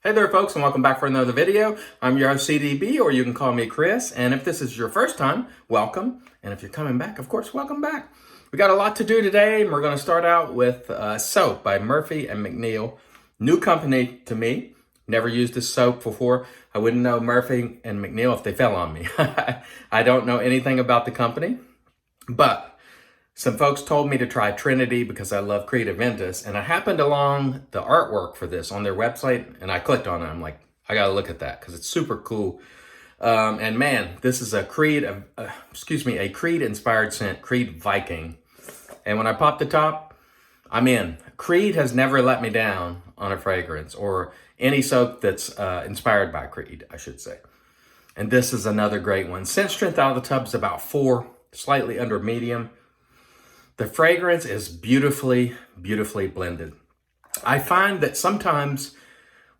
Hey there folks, and welcome back for another video. I'm your host CDB, or you can call me Chris. And if this is your first time, welcome. And if you're coming back, of course, welcome back. We got a lot to do today, and we're going to start out with soap by Murphy and McNeil. New company to me. Never used this soap before. I wouldn't know Murphy and McNeil if they fell on me. I don't know anything about the company, but some folks told me to try Trinity because I love Creative Ventus, and I happened along the artwork for this on their website, and I clicked on it. I'm like, I gotta look at that because it's super cool. And man, this is a Creed, a Creed-inspired scent, Creed Viking. And when I popped the top, I'm in. Creed has never let me down on a fragrance or any soap that's inspired by Creed, I should say. And this is another great one. Scent strength out of the tub is about 4, slightly under medium. The fragrance is beautifully, beautifully blended. I find that sometimes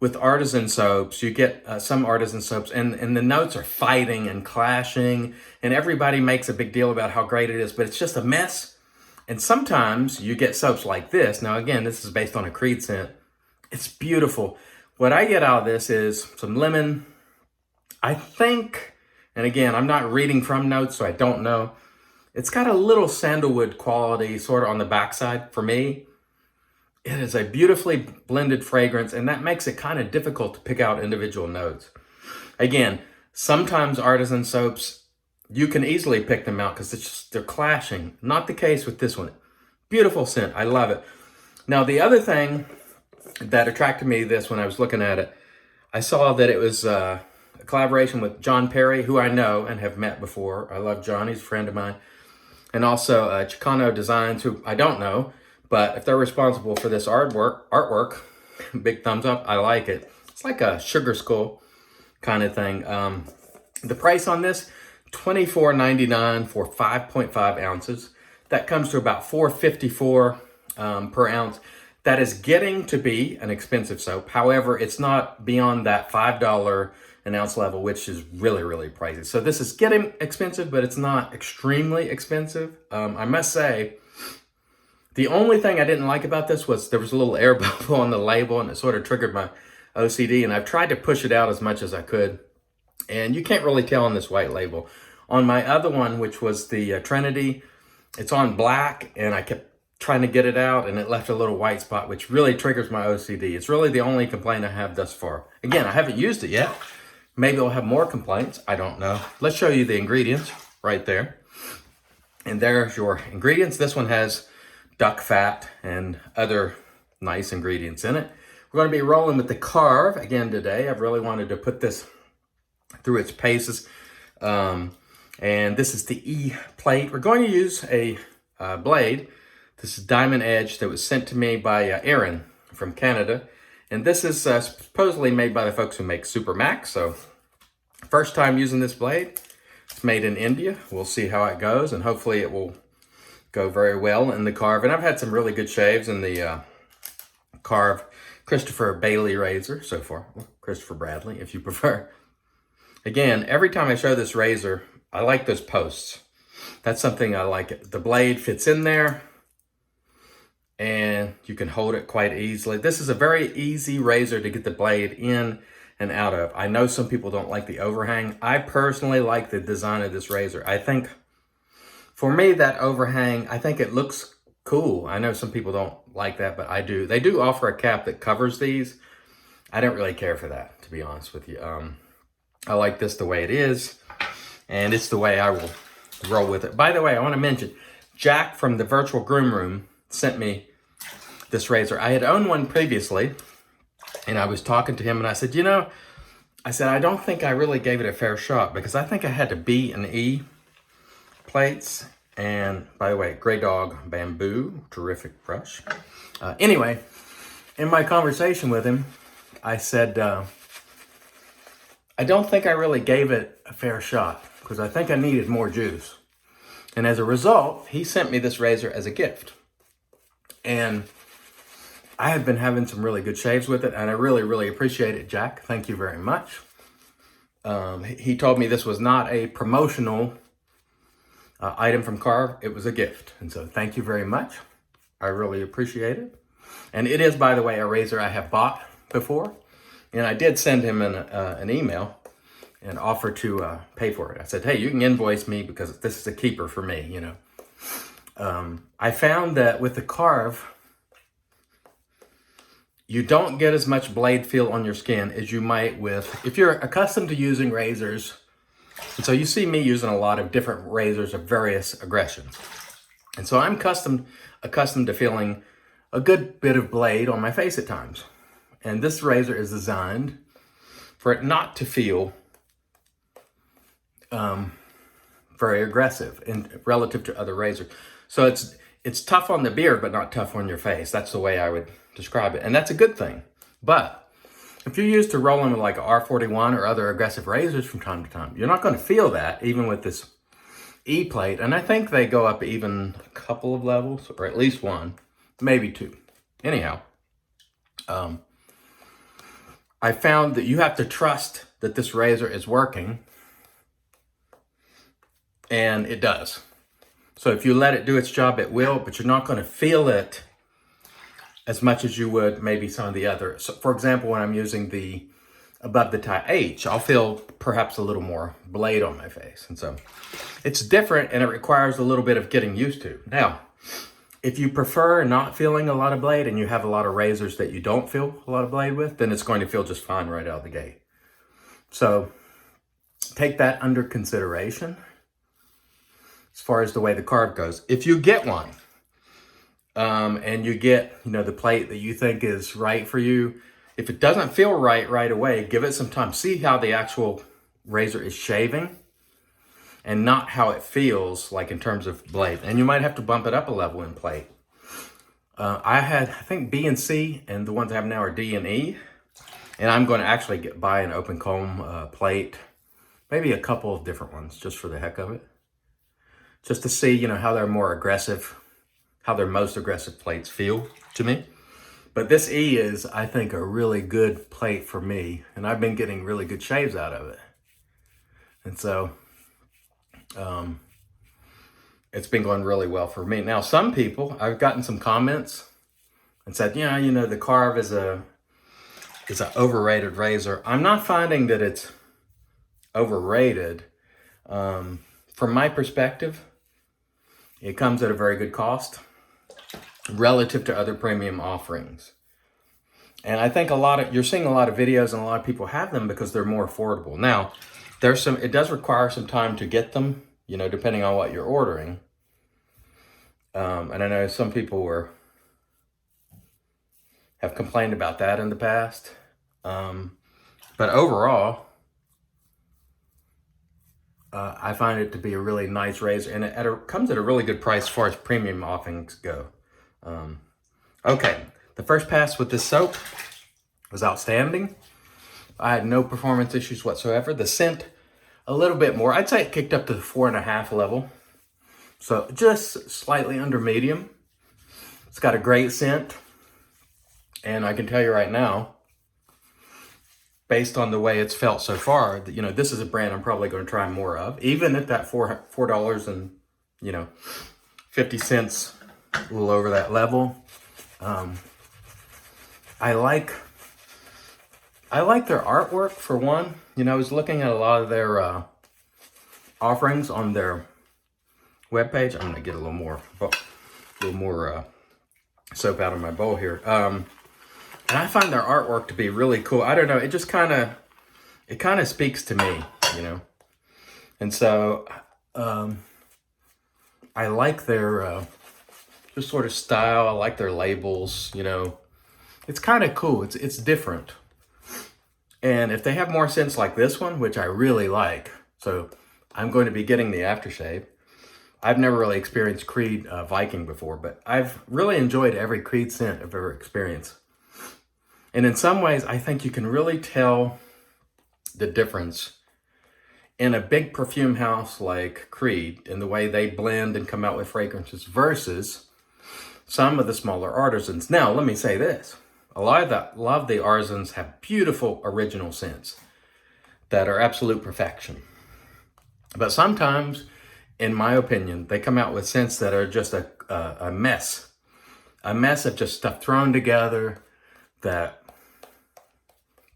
with artisan soaps, you get some artisan soaps and the notes are fighting and clashing, and everybody makes a big deal about how great it is, but it's just a mess. And sometimes you get soaps like this. Now, again, this is based on a Creed scent. It's beautiful. What I get out of this is some lemon, I think, and again, I'm not reading from notes, so I don't know. It's got a little sandalwood quality sort of on the backside for me. It is a beautifully blended fragrance, and that makes it kind of difficult to pick out individual notes. Again, sometimes artisan soaps, you can easily pick them out because they're clashing. Not the case with this one. Beautiful scent. I love it. Now, the other thing that attracted me to this when I was looking at it, I saw that it was a collaboration with John Perry, who I know and have met before. I love John. He's a friend of mine. And also Chicano Designs, who I don't know, but if they're responsible for this artwork, big thumbs up. I like it. It's like a sugar skull kind of thing. The price on this, $24.99 for 5.5 ounces. That comes to about $4.54 per ounce. That is getting to be an expensive soap. However, it's not beyond that $5 an ounce level, which is really, really pricey. So this is getting expensive, but it's not extremely expensive. I must say, the only thing I didn't like about this was there was a little air bubble on the label, and it sort of triggered my OCD, and I've tried to push it out as much as I could, and you can't really tell on this white label. On my other one, which was the Trinity, it's on black, and I kept trying to get it out, and it left a little white spot, which really triggers my OCD. It's really the only complaint I have thus far. Again, I haven't used it yet. Maybe I'll have more complaints. I don't know. Let's show you the ingredients right there. And there's your ingredients. This one has duck fat and other nice ingredients in it. We're going to be rolling with the Karve again today. I've really wanted to put this through its paces. And this is the E plate. We're going to use a blade. This is Diamond Edge that was sent to me by Aaron from Canada. And this is supposedly made by the folks who make Super Max. So first time using this blade. It's made in India. We'll see how it goes, and hopefully it will go very well in the Karve. And I've had some really good shaves in the Karve Christopher Bailey razor so far. Christopher Bradley, if you prefer. Again, every time I show this razor, I like those posts. That's something I like. The blade fits in there, and you can hold it quite easily. This is a very easy razor to get the blade in and out of. I know some people don't like the overhang. I personally like the design of this razor. I think, for me, that overhang, I think it looks cool. I know some people don't like that, but I do. They do offer a cap that covers these. I don't really care for that, to be honest with you. I like this the way it is, and it's the way I will roll with it. By the way, I want to mention, Jack from the Virtual Groom Room sent me this razor. I had owned one previously, and I was talking to him, and I said, I don't think I really gave it a fair shot because I think I had the B and E plates. And by the way, GrayDog bamboo, terrific brush. Anyway, in my conversation with him, I said, I don't think I really gave it a fair shot because I think I needed more juice. And as a result, he sent me this razor as a gift. And I have been having some really good shaves with it, and I really, really appreciate it, Jack. Thank you very much. He told me this was not a promotional item from Karve. It was a gift. And so thank you very much. I really appreciate it. And it is, by the way, a razor I have bought before. And I did send him an email and offer to pay for it. I said, hey, you can invoice me because this is a keeper for me, you know. I found that with the Karve, you don't get as much blade feel on your skin as you might with, if you're accustomed to using razors. And so you see me using a lot of different razors of various aggressions. And so I'm accustomed to feeling a good bit of blade on my face at times. And this razor is designed for it not to feel very aggressive in relative to other razors. So it's tough on the beard, but not tough on your face. That's the way I would describe it. And that's a good thing. But if you're used to rolling with like R41 or other aggressive razors from time to time, you're not going to feel that even with this E-plate. And I think they go up even a couple of levels, or at least one, maybe two. Anyhow, I found that you have to trust that this razor is working, and it does. So if you let it do its job, it will, but you're not going to feel it as much as you would maybe some of the other. So for example, when I'm using the above the tie H, I'll feel perhaps a little more blade on my face. And so it's different, and it requires a little bit of getting used to. Now, if you prefer not feeling a lot of blade and you have a lot of razors that you don't feel a lot of blade with, then it's going to feel just fine right out of the gate. So take that under consideration as far as the way the Karve goes. If you get one, and you get, you know, the plate that you think is right for you, if it doesn't feel right away, give it some time. See how the actual razor is shaving and not how it feels like in terms of blade. And you might have to bump it up a level in plate. I think B and C, and the ones I have now are D and E. And I'm going to actually buy an open comb plate, maybe a couple of different ones just for the heck of it. Just to see, you know, how they're more aggressive, how their most aggressive plates feel to me. But this E is, I think, a really good plate for me. And I've been getting really good shaves out of it. And so it's been going really well for me. Now, some people, I've gotten some comments and said, yeah, you know, the Karve is an overrated razor. I'm not finding that it's overrated. From my perspective, it comes at a very good cost relative to other premium offerings. And I think you're seeing a lot of videos, and a lot of people have them because they're more affordable. Now, it does require some time to get them, you know, depending on what you're ordering. And I know some people have complained about that in the past. But overall, I find it to be a really nice razor, and it comes at a really good price as far as premium offerings go. Okay, the first pass with this soap was outstanding. I had no performance issues whatsoever. The scent, a little bit more. I'd say it kicked up to the 4.5 level. So just slightly under medium. It's got a great scent. And I can tell you right now, based on the way it's felt so far, that, you know, this is a brand I'm probably going to try more of, even at that $4 and, you know, 50 cents, a little over that level. I like their artwork for one. You know, I was looking at a lot of their offerings on their webpage. I'm gonna get a little more soap out of my bowl here. And I find their artwork to be really cool. I don't know, it just kind of speaks to me, you know. And so I like their just sort of style. I like their labels, you know. It's kind of cool. It's different. And if they have more scents like this one, which I really like, so I'm going to be getting the aftershave. I've never really experienced Creed Viking before, but I've really enjoyed every Creed scent I've ever experienced. And in some ways, I think you can really tell the difference in a big perfume house like Creed in the way they blend and come out with fragrances versus some of the smaller artisans. Now, let me say this. A lot of the artisans have beautiful original scents that are absolute perfection. But sometimes, in my opinion, they come out with scents that are just a mess. A mess of just stuff thrown together that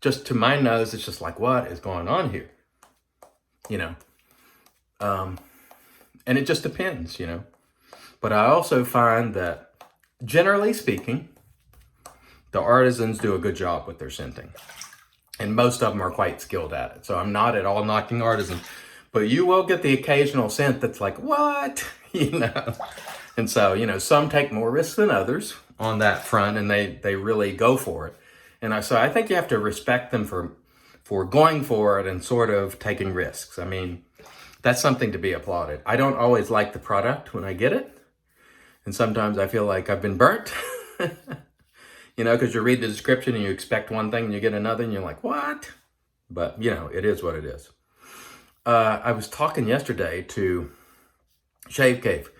just to my nose, it's just like, what is going on here? You know, and it just depends, you know. But I also find that, generally speaking, the artisans do a good job with their scenting. And most of them are quite skilled at it. So I'm not at all knocking artisans. But you will get the occasional scent that's like, what? You know? And so, you know, some take more risks than others on that front, and they really go for it. And so I think you have to respect them for going for it and sort of taking risks. I mean, that's something to be applauded. I don't always like the product when I get it. And sometimes I feel like I've been burnt. You know, because you read the description and you expect one thing and you get another and you're like, what? But, you know, it is what it is. I was talking yesterday to Shave Cave.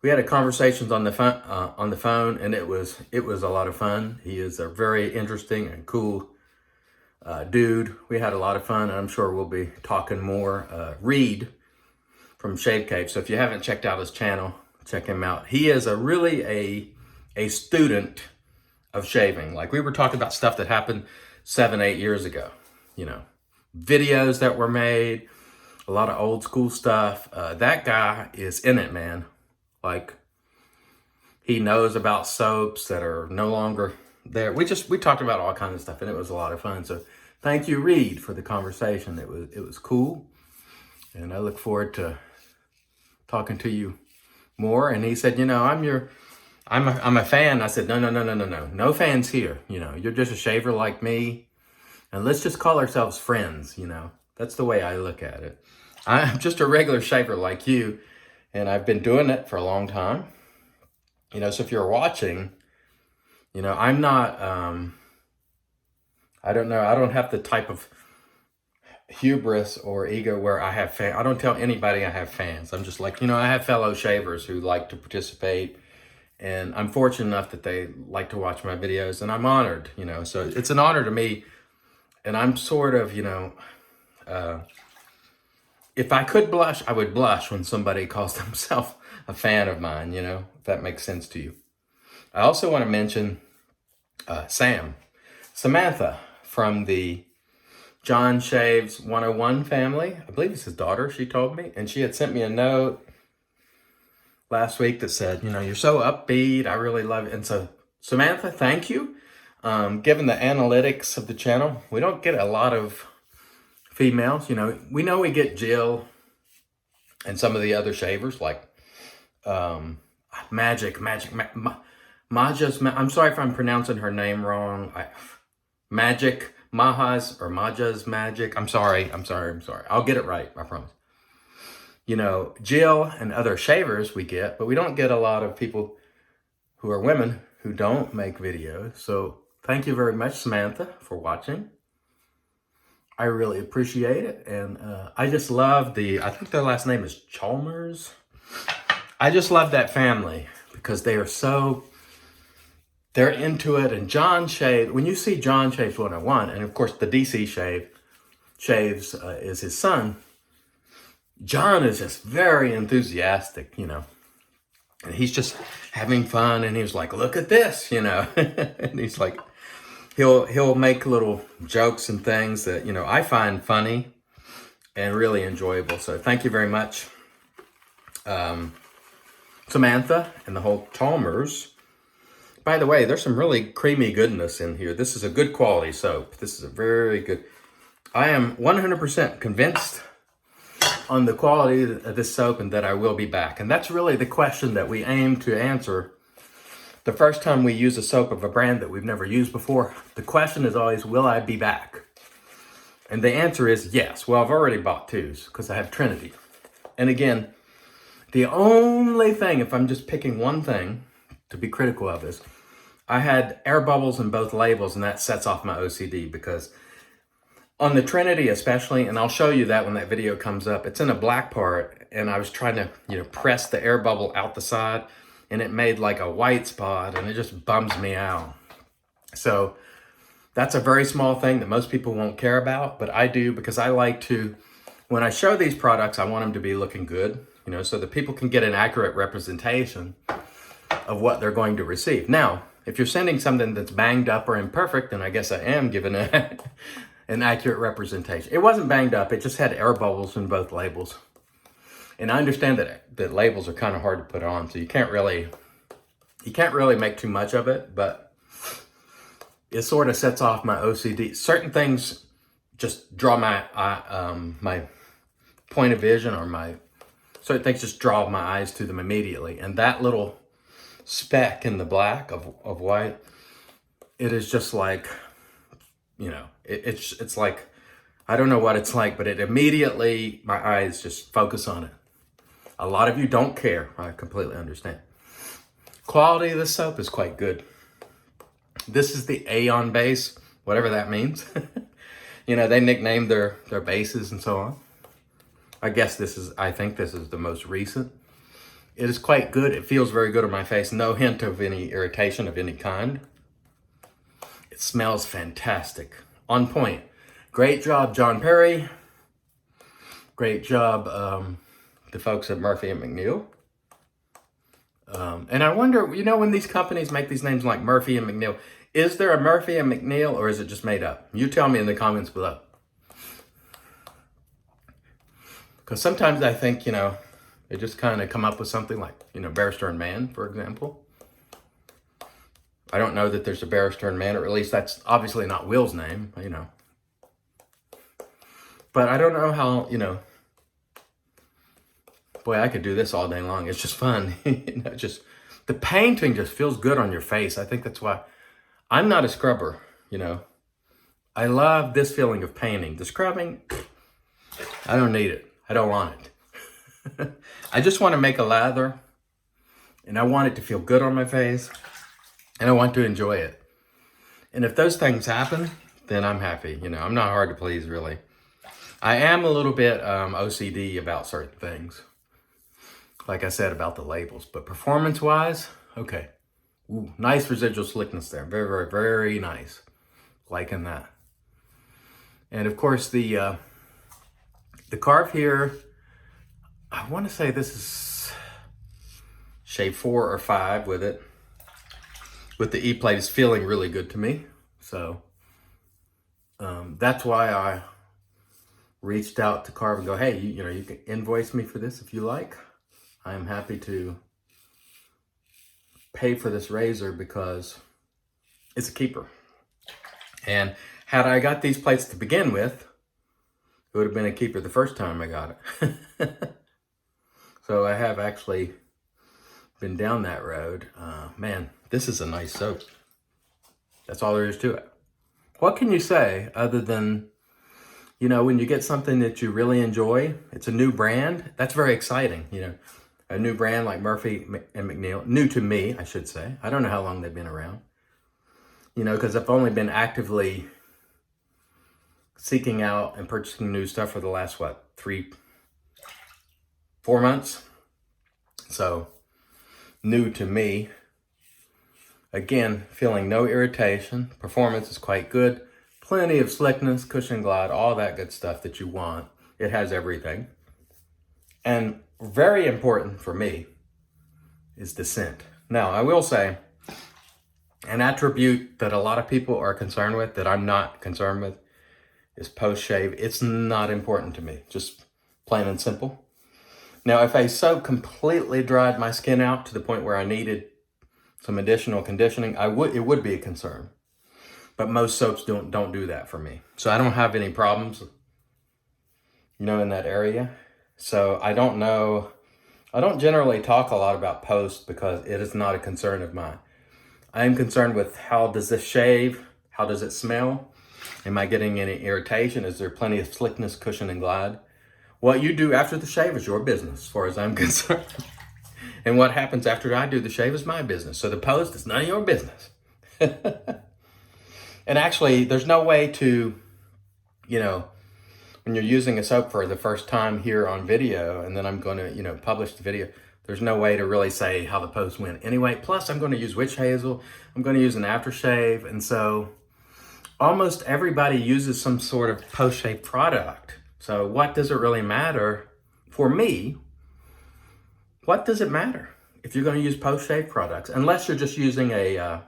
We had a conversation on the phone, and it was a lot of fun. He is a very interesting and cool dude. We had a lot of fun, and I'm sure we'll be talking more. Reed from Shave Cave. So if you haven't checked out his channel, check him out. He is really a student of shaving. Like, we were talking about stuff that happened 7-8 years ago, you know, videos that were made, a lot of old school stuff. That guy is in it, man. Like, he knows about soaps that are no longer there. We talked about all kinds of stuff, and it was a lot of fun. So thank you, Reed, for the conversation. It was cool, and I look forward to talking to you more. And he said, you know, I'm a fan. I said, no fans here. You know, you're just a shaver like me, and let's just call ourselves friends. You know, that's the way I look at it. I'm just a regular shaver like you, and I've been doing it for a long time. You know, so if you're watching, you know, I'm not, I don't know, I don't have the type of hubris or ego where I have fans. I don't tell anybody I have fans. I'm just like, you know, I have fellow shavers who like to participate, and I'm fortunate enough that they like to watch my videos, and I'm honored, you know. So it's an honor to me, and I'm sort of, you know, if I could blush, I would blush when somebody calls themselves a fan of mine, you know, if that makes sense to you. I also want to mention Samantha from the John Shaves 101 family. I believe it's his daughter, she told me. And she had sent me a note last week that said, you know, you're so upbeat. I really love it. And so, Samantha, thank you. Given the analytics of the channel, we don't get a lot of females. You know we get Jill and some of the other shavers like Maja's. I'm sorry if I'm pronouncing her name wrong. Maja's Magic. I'm sorry. I'll get it right, I promise. You know, Jill and other shavers we get, but we don't get a lot of people who are women who don't make videos. So thank you very much, Samantha, for watching. I really appreciate it. And I just love I think their last name is Chalmers. I just love that family because they're into it. And John Shave, when you see John Shaves 101, and of course the DC Shaves is his son, John is just very enthusiastic, you know, and he's just having fun. And he was like, look at this, you know, and he's like, he'll make little jokes and things that, you know, I find funny and really enjoyable. So thank you very much, Samantha and the whole Chalmers. By the way, there's some really creamy goodness in here. This is a good quality soap. This is a very good. I am 100% convinced on the quality of this soap and that I will be back. And that's really the question that we aim to answer the first time we use a soap of a brand that we've never used before. The question is always, will I be back? And the answer is yes. Well, I've already bought two because I have Trinity. And again, the only thing, if I'm just picking one thing to be critical of, is I had air bubbles in both labels, and that sets off my OCD because on the Trinity especially, and I'll show you that when that video comes up, it's in a black part, and I was trying to, you know, press the air bubble out the side, and it made like a white spot, and it just bums me out. So that's a very small thing that most people won't care about, but I do, because I like to, when I show these products, I want them to be looking good, you know, so that people can get an accurate representation of what they're going to receive. Now, If you're sending something that's banged up or imperfect, then I guess I am giving an accurate representation. It wasn't banged up. It just had air bubbles in both labels. And I understand that labels are kind of hard to put on, so you can't really make too much of it, but it sort of sets off my OCD. Certain things just draw my my point of vision, or certain things just draw my eyes to them immediately. And that little speck in the black of white, it is just like, you know, it's like, I don't know what it's like, but it immediately, my eyes just focus on it. A lot of you don't care. I completely understand. Quality of the soap is quite good. This is the Aeon base, whatever that means. You know, they nicknamed their bases and so on. I think this is the most recent. It is quite good. It feels very good on my face. No hint of any irritation of any kind. It smells fantastic. On point. Great job, John Perry. Great job, the folks at Murphy and McNeil. And I wonder, you know, when these companies make these names like Murphy and McNeil, is there a Murphy and McNeil, or is it just made up? You tell me in the comments below. Because sometimes I think, you know, they just kind of come up with something like, you know, Bear Stearns Man, for example. I don't know that there's a Bear Stearns Man, or at least that's obviously not Will's name, you know. But I don't know how, you know, boy, I could do this all day long. It's just fun. You know, just the painting just feels good on your face. I think that's why I'm not a scrubber, you know. I love this feeling of painting. The scrubbing, I don't need it. I don't want it. I just want to make a lather, and I want it to feel good on my face, and I want to enjoy it. And if those things happen, then I'm happy. You know, I'm not hard to please, really. I am a little bit OCD about certain things. Like I said about the labels, but performance-wise, okay. Ooh, nice residual slickness there. Very, very, very nice. Liking that. And of course, the Karve here, I want to say this is shade 4 or 5 with it. With the E-plate is feeling really good to me. So that's why I reached out to Karve and go, hey, you know, you can invoice me for this if you like. I'm happy to pay for this razor because it's a keeper. And had I got these plates to begin with, it would have been a keeper the first time I got it. So I have actually been down that road. Man, this is a nice soap. That's all there is to it. What can you say other than, you know, when you get something that you really enjoy, it's a new brand, that's very exciting, you know. A new brand like Murphy and McNeil, new to me, I should say. I don't know how long they've been around. You know, because I've only been actively seeking out and purchasing new stuff for the last, what, 3-4 months? So, new to me. Again, feeling no irritation. Performance is quite good. Plenty of slickness, cushion glide, all that good stuff that you want. It has everything. And very important for me is the scent. Now, I will say, an attribute that a lot of people are concerned with, that I'm not concerned with, is post-shave. It's not important to me, just plain and simple. Now, if a soap completely dried my skin out to the point where I needed some additional conditioning, it would be a concern. But most soaps don't do that for me. So I don't have any problems, you know, in that area. So I don't know, I don't generally talk a lot about post because it is not a concern of mine. I am concerned with how does this shave? How does it smell? Am I getting any irritation? Is there plenty of slickness, cushion, and glide? What you do after the shave is your business, as far as I'm concerned. And what happens after I do the shave is my business. So the post is none of your business. And actually, there's no way to, you know, when you're using a soap for the first time here on video, and then I'm going to, you know, publish the video, there's no way to really say how the post went. Anyway, plus I'm going to use witch hazel. I'm going to use an aftershave. And so almost everybody uses some sort of post-shave product. So what does it really matter? For me, what does it matter if you're going to use post-shave products? Unless you're just using a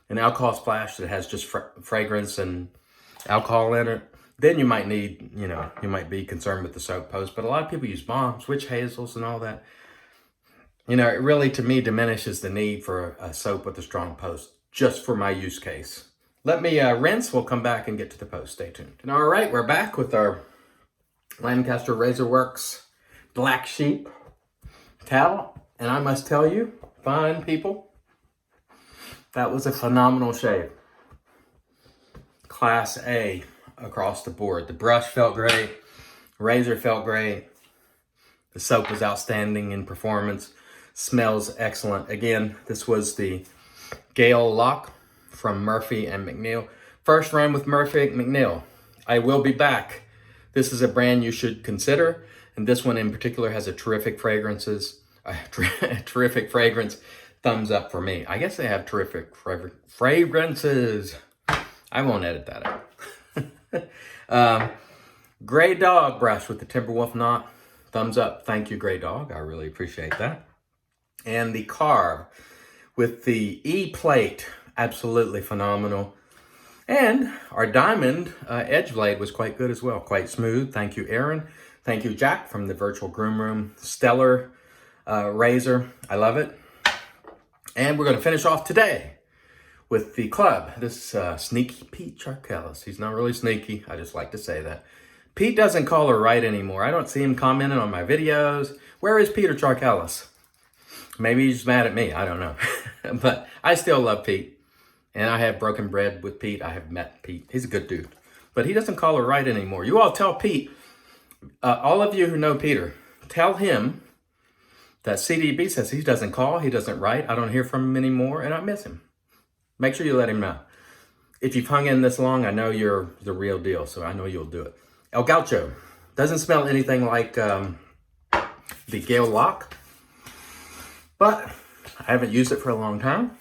an alcohol splash that has just fragrance and alcohol in it, then you might need, you might be concerned with the soap post. But a lot of people use bombs, witch hazels, and all that. It really, to me, diminishes the need for a soap with a strong post, just for my use case. Let me rinse. We'll come back and get to the post. Stay tuned. And all right, we're back with our Lancaster Razor Works Black Sheep towel. And I must tell you, fine people, that was a phenomenal shave. Class A across the board. The brush felt great. Razor felt great. The soap was outstanding in performance. Smells excellent. Again, this was the Gael Laoch from Murphy and McNeil. First run with Murphy and McNeil. I will be back. This is a brand you should consider. And this one in particular has a terrific fragrances. Terrific fragrance. Thumbs up for me. I guess they have terrific fragrances. I won't edit that out. GrayDog brush with the Timberwolf knot. Thumbs up. Thank you, GrayDog. I really appreciate that. And the Karve with the E-plate. Absolutely phenomenal. And our diamond edge blade was quite good as well. Quite smooth. Thank you, Aaron. Thank you, Jack, from the Virtual Groom Room. Stellar razor. I love it. And we're going to finish off today with the club. This sneaky Pete Charkelis. He's not really sneaky. I just like to say that. Pete doesn't call her right anymore. I don't see him commenting on my videos. Where is Peter Charkelis? Maybe he's mad at me. I don't know. But I still love Pete. And I have broken bread with Pete. I have met Pete. He's a good dude. But he doesn't call her right anymore. You all tell Pete, all of you who know Peter, tell him that CDB says he doesn't call, he doesn't write. I don't hear from him anymore, and I miss him. Make sure you let him know. If you've hung in this long, I know you're the real deal, so I know you'll do it. El Gaucho. Doesn't smell anything like the Gael Laoch, but I haven't used it for a long time.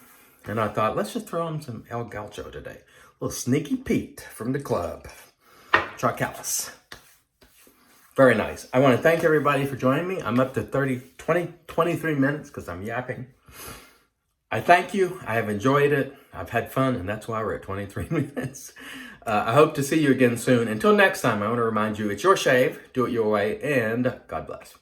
And I thought, let's just throw on some El Gaucho today. A little Sneaky Pete from the club. Charkelis. Very nice. I want to thank everybody for joining me. I'm up to 23 minutes because I'm yapping. I thank you. I have enjoyed it. I've had fun, and that's why we're at 23 minutes. I hope to see you again soon. Until next time, I want to remind you, it's your shave. Do it your way, and God bless.